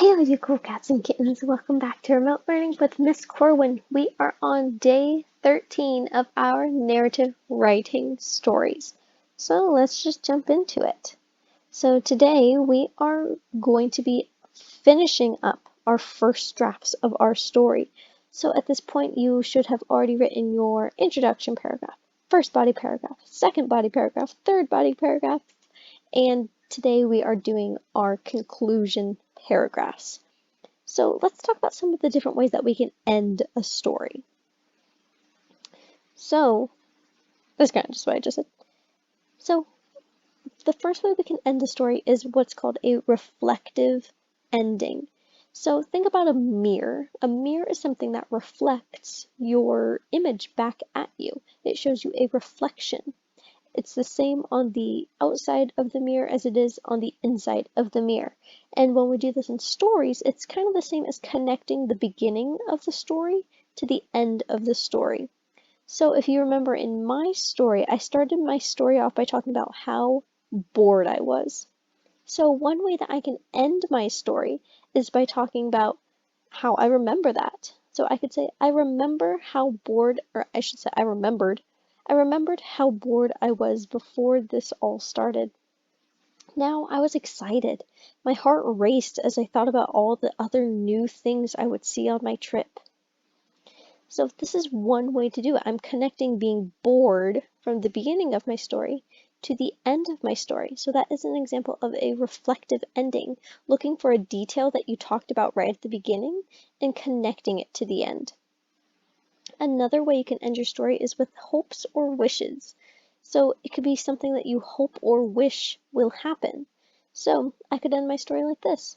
Hey, all you cool cats and kittens, welcome back to Remote Learning with Miss Corwin. We are on day 13 of our narrative writing stories. So let's just jump into it. So today we are going to be finishing up our first drafts of our story. So at this point you should have already written your introduction paragraph, first body paragraph, second body paragraph, third body paragraph, and today we are doing our conclusion paragraphs. So let's talk about some of the different ways that we can end a story. So that's kind of just what I just said. So the first way we can end a story is what's called a reflective ending. So think about a mirror. A mirror is something that reflects your image back at you. It shows you a reflection. It's the same on the outside of the mirror as it is on the inside of the mirror. And when we do this in stories, it's kind of the same as connecting the beginning of the story to the end of the story. So if you remember in my story, I started my story off by talking about how bored I was. So one way that I can end my story is by talking about how I remember that. So I could say, I remember how bored, or I should say, I remembered how bored I was before this all started. Now I was excited. My heart raced as I thought about all the other new things I would see on my trip. So this is one way to do it. I'm connecting being bored from the beginning of my story to the end of my story. So that is an example of a reflective ending, looking for a detail that you talked about right at the beginning and connecting it to the end. Another way you can end your story is with hopes or wishes. So it could be something that you hope or wish will happen. So I could end my story like this.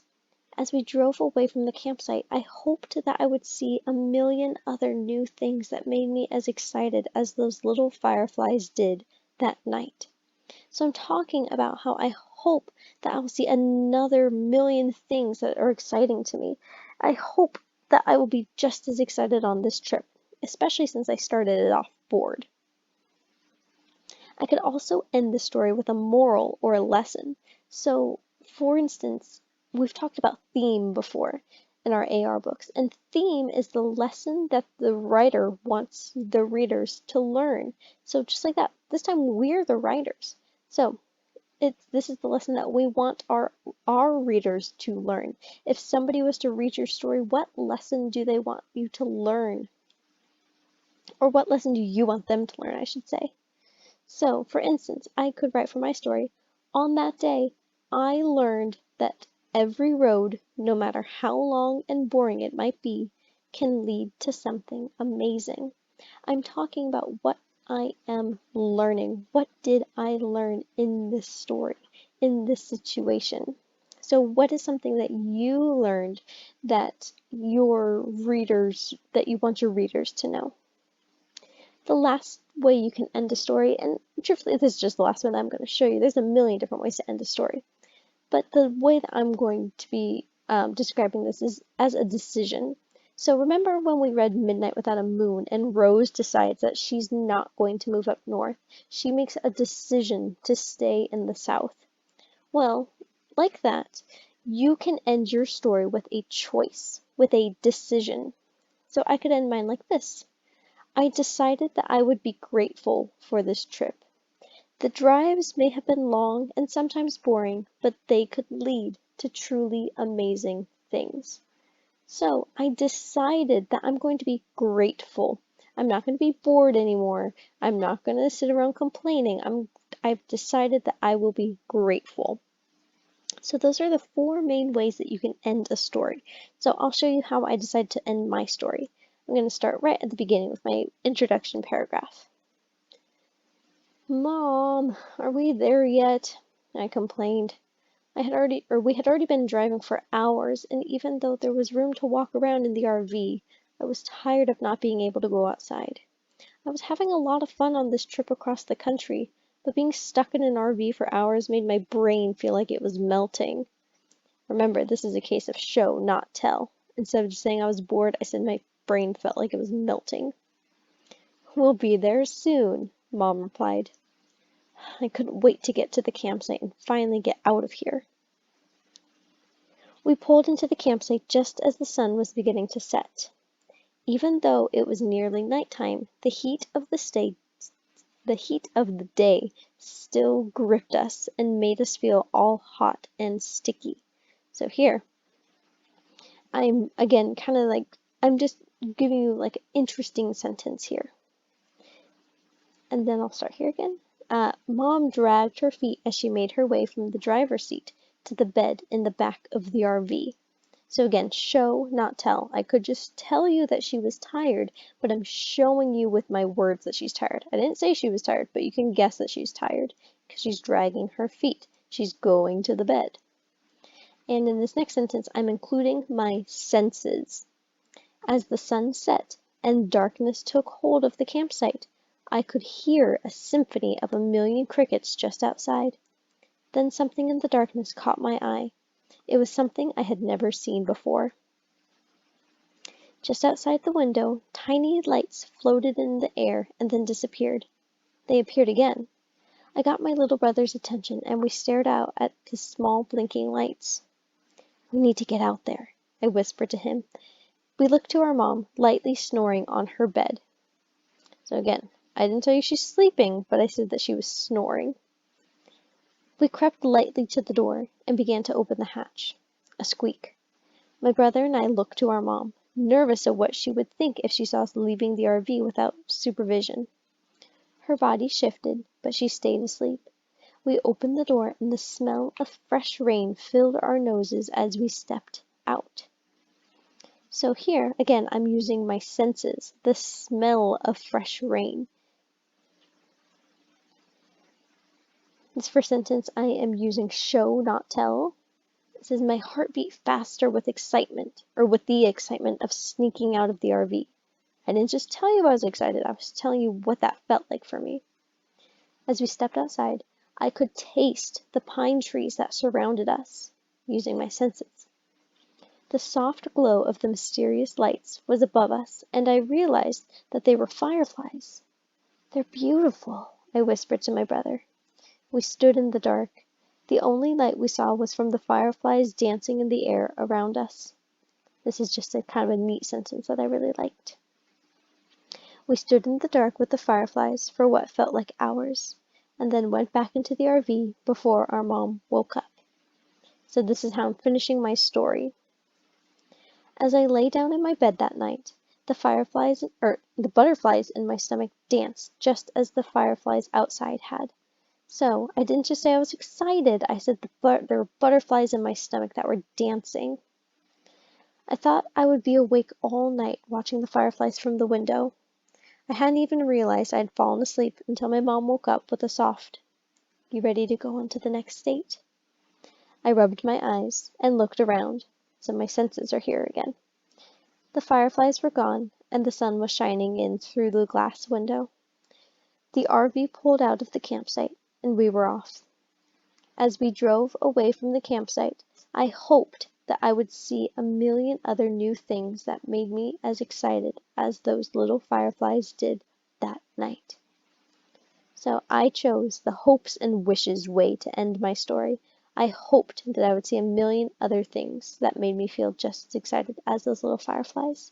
As we drove away from the campsite, I hoped that I would see a million other new things that made me as excited as those little fireflies did that night. So I'm talking about how I hope that I will see another million things that are exciting to me. I hope that I will be just as excited on this trip, especially since I started it off bored. I could also end the story with a moral or a lesson. So, for instance, we've talked about theme before in our AR books, and theme is the lesson that the writer wants the readers to learn. So just like that, this time we're the writers. So this is the lesson that we want our readers to learn. If somebody was to read your story, what lesson do they want you to learn? Or what lesson do you want them to learn, I should say. So, for instance, I could write for my story, on that day, I learned that every road, no matter how long and boring it might be, can lead to something amazing. I'm talking about what I am learning. What did I learn in this story, in this situation? So what is something that you learned that that you want your readers to know? The last way you can end a story, and truthfully, this is just the last one that I'm going to show you. There's a million different ways to end a story. But the way that I'm going to be describing this is as a decision. So remember when we read Midnight Without a Moon and Rose decides that she's not going to move up north. She makes a decision to stay in the south. Well, like that, you can end your story with a choice, with a decision. So I could end mine like this. I decided that I would be grateful for this trip. The drives may have been long and sometimes boring, but they could lead to truly amazing things. So I decided that I'm going to be grateful. I'm not going to be bored anymore. I'm not going to sit around complaining. I've decided that I will be grateful. So those are the four main ways that you can end a story. So I'll show you how I decided to end my story. I'm going to start right at the beginning with my introduction paragraph. Mom, are we there yet? I complained. We had already been driving for hours, and even though there was room to walk around in the RV, I was tired of not being able to go outside. I was having a lot of fun on this trip across the country, but being stuck in an RV for hours made my brain feel like it was melting. Remember, this is a case of show, not tell. Instead of just saying I was bored, I said my brain felt like it was melting. We'll be there soon, Mom replied. I couldn't wait to get to the campsite and finally get out of here. We pulled into the campsite just as the sun was beginning to set. Even though it was nearly nighttime, the heat of the day still gripped us and made us feel all hot and sticky. So here, I'm again kind of like, I'm just giving you like an interesting sentence here. And then I'll start here again. Mom dragged her feet as she made her way from the driver's seat to the bed in the back of the RV. So again, show, not tell. I could just tell you that she was tired, but I'm showing you with my words that she's tired. I didn't say she was tired, but you can guess that she's tired because she's dragging her feet. She's going to the bed. And in this next sentence, I'm including my senses. As the sun set and darkness took hold of the campsite, I could hear a symphony of a million crickets just outside. Then something in the darkness caught my eye. It was something I had never seen before. Just outside the window, tiny lights floated in the air and then disappeared. They appeared again. I got my little brother's attention and we stared out at the small blinking lights. "We need to get out there," I whispered to him. We looked to our mom, lightly snoring on her bed. So again, I didn't tell you she's sleeping, but I said that she was snoring. We crept lightly to the door and began to open the hatch. A squeak. My brother and I looked to our mom, nervous of what she would think if she saw us leaving the RV without supervision. Her body shifted, but she stayed asleep. We opened the door and the smell of fresh rain filled our noses as we stepped out. So here, again, I'm using my senses, the smell of fresh rain. This first sentence, I am using show, not tell. It says, my heart beat faster with excitement, or with the excitement of sneaking out of the RV. I didn't just tell you I was excited, I was telling you what that felt like for me. As we stepped outside, I could taste the pine trees that surrounded us, using my senses. The soft glow of the mysterious lights was above us, and I realized that they were fireflies. "They're beautiful," I whispered to my brother. We stood in the dark. The only light we saw was from the fireflies dancing in the air around us. This is just a kind of a neat sentence that I really liked. We stood in the dark with the fireflies for what felt like hours, and then went back into the RV before our mom woke up. So this is how I'm finishing my story. As I lay down in my bed that night, the butterflies in my stomach danced just as the fireflies outside had. So I didn't just say I was excited, I said there were butterflies in my stomach that were dancing. I thought I would be awake all night watching the fireflies from the window. I hadn't even realized I had fallen asleep until my mom woke up with a soft, "You ready to go on to the next state?" I rubbed my eyes and looked around, so my senses are here again. The fireflies were gone, and the sun was shining in through the glass window. The RV pulled out of the campsite, and we were off. As we drove away from the campsite, I hoped that I would see a million other new things that made me as excited as those little fireflies did that night. So I chose the hopes and wishes way to end my story. I hoped that I would see a million other things that made me feel just as excited as those little fireflies.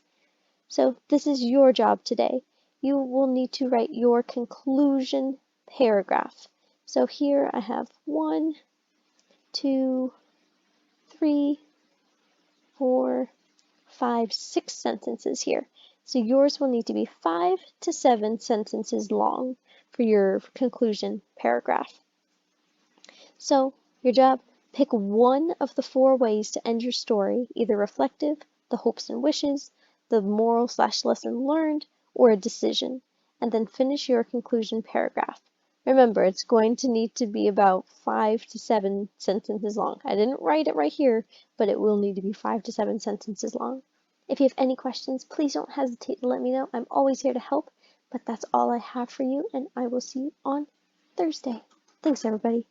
So this is your job today. You will need to write your conclusion paragraph. So here I have 1, 2, 3, 4, 5, 6 sentences here. So yours will need to be 5 to 7 sentences long for your conclusion paragraph. So your job, pick one of the 4 ways to end your story, either reflective, the hopes and wishes, the moral/lesson learned, or a decision, and then finish your conclusion paragraph. Remember, it's going to need to be about 5 to 7 sentences long. I didn't write it right here, but it will need to be 5 to 7 sentences long. If you have any questions, please don't hesitate to let me know. I'm always here to help, but that's all I have for you, and I will see you on Thursday. Thanks, everybody.